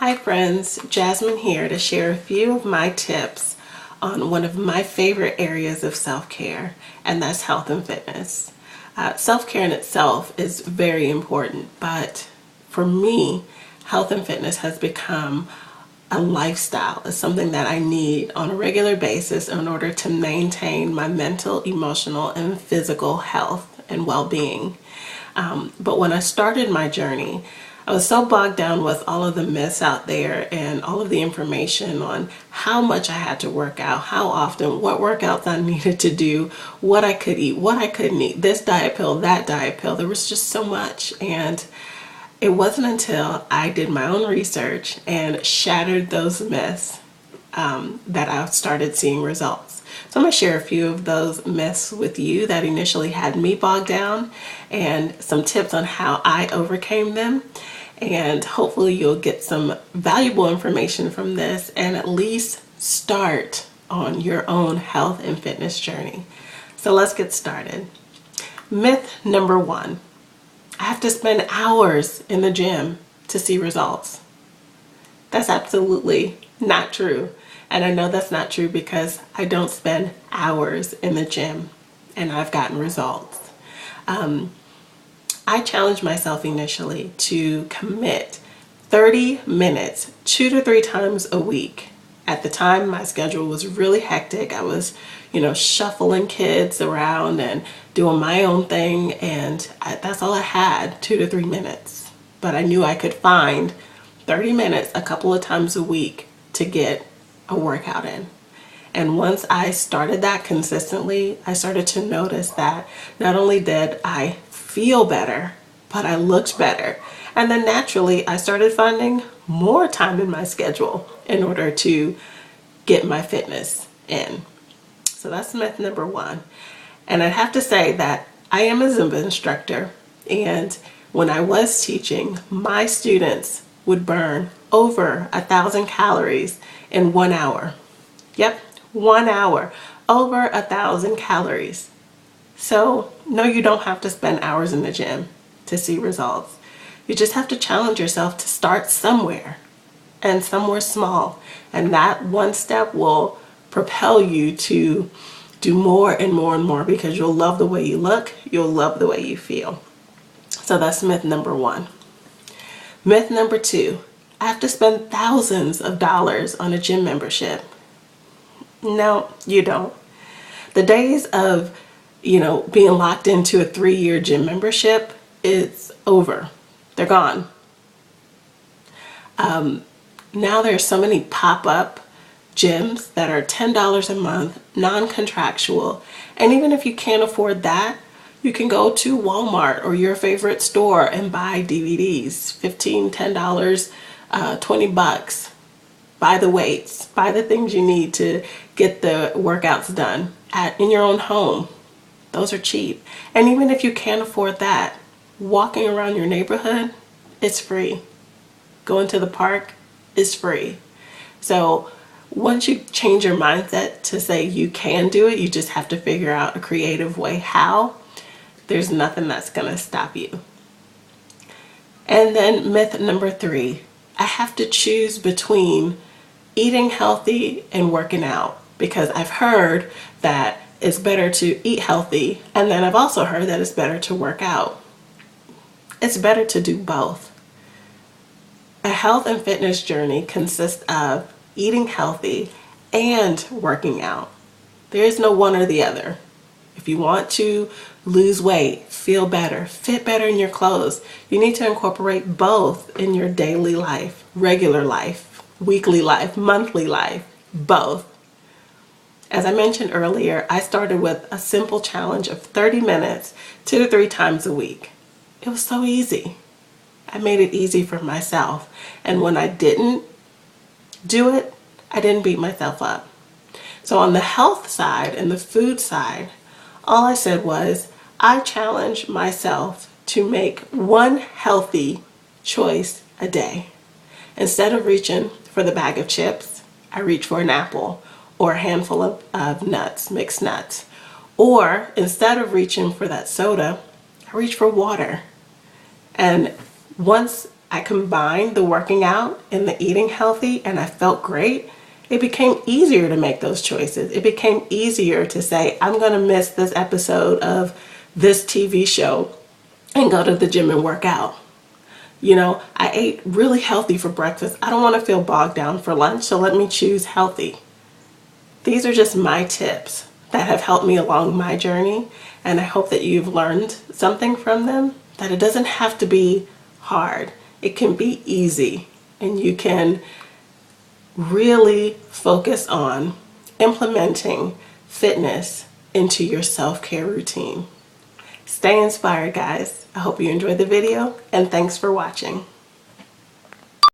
Hi friends, Jasmine here to share a few of my tips on one of my favorite areas of self-care, and that's health and fitness. Self-care in itself is very important, but for me, health and fitness has become a lifestyle. It's something that I need on a regular basis in order to maintain my mental, emotional, and physical health and well-being. But when I started my journey, I was so bogged down with all of the myths out there and all of the information on how much I had to work out, how often, what workouts I needed to do, what I could eat, what I couldn't eat, this diet pill, that diet pill. There was just so much. And it wasn't until I did my own research and shattered those myths that I started seeing results. So I'm going to share a few of those myths with you that initially had me bogged down and some tips on how I overcame them. And hopefully you'll get some valuable information from this and at least start on your own health and fitness journey. So let's get started. Myth number one, I have to spend hours in the gym to see results. That's absolutely not true. And I know that's not true because I don't spend hours in the gym and I've gotten results. I challenged myself initially to commit 30 minutes, 2 to 3 times a week. At the time, my schedule was really hectic. I was, shuffling kids around and doing my own thing. And that's all I had, 2 to 3 minutes. But I knew I could find 30 minutes a couple of times a week to get a workout in. And once I started that consistently, I started to notice that not only did I feel better, but I looked better. And then naturally, I started finding more time in my schedule in order to get my fitness in. So that's myth number one. And I'd have to say that I am a Zumba instructor. And when I was teaching, my students would burn over 1,000 calories in 1 hour. Yep, 1 hour, over 1,000 calories. So no, you don't have to spend hours in the gym to see results. You just have to challenge yourself to start somewhere and somewhere small. And that one step will propel you to do more and more and more because you'll love the way you look, you'll love the way you feel. So that's myth number one. Myth number two, I have to spend thousands of dollars on a gym membership. No, you don't. The days of, being locked into a 3-year gym membership is over. They're gone. Now there's so many pop-up gyms that are $10 a month, non-contractual. And even if you can't afford that, you can go to Walmart or your favorite store and buy DVDs, $15, $10, $20. Buy the weights, buy the things you need to get the workouts done in your own home. Those are cheap. And even if you can't afford that, walking around your neighborhood, it's free. Going to the park is free. So once you change your mindset to say you can do it, you just have to figure out a creative way how. There's nothing that's going to stop you. And then myth number 3, I have to choose between eating healthy and working out because I've heard that it's better to eat healthy, and then I've also heard that it's better to work out. It's better to do both. A health and fitness journey consists of eating healthy and working out. There is no one or the other. If you want to lose weight, feel better, fit better in your clothes, you need to incorporate both in your daily life, regular life, weekly life, monthly life, both. As I mentioned earlier, I started with a simple challenge of 30 minutes, 2 to 3 times a week. It was so easy. I made it easy for myself. And when I didn't do it, I didn't beat myself up. So on the health side and the food side, all I said was, I challenge myself to make one healthy choice a day. Instead of reaching for the bag of chips, I reach for an apple or a handful of nuts, mixed nuts. Or instead of reaching for that soda, I reach for water. And once I combined the working out and the eating healthy and I felt great, it became easier to make those choices. It became easier to say, I'm going to miss this episode of this TV show and go to the gym and work out. You know, I ate really healthy for breakfast. I don't want to feel bogged down for lunch, so let me choose healthy. These are just my tips that have helped me along my journey, and I hope that you've learned something from them, that it doesn't have to be hard. It can be easy, and you can really focus on implementing fitness into your self-care routine. Stay inspired, guys. I hope you enjoyed the video, and thanks for watching.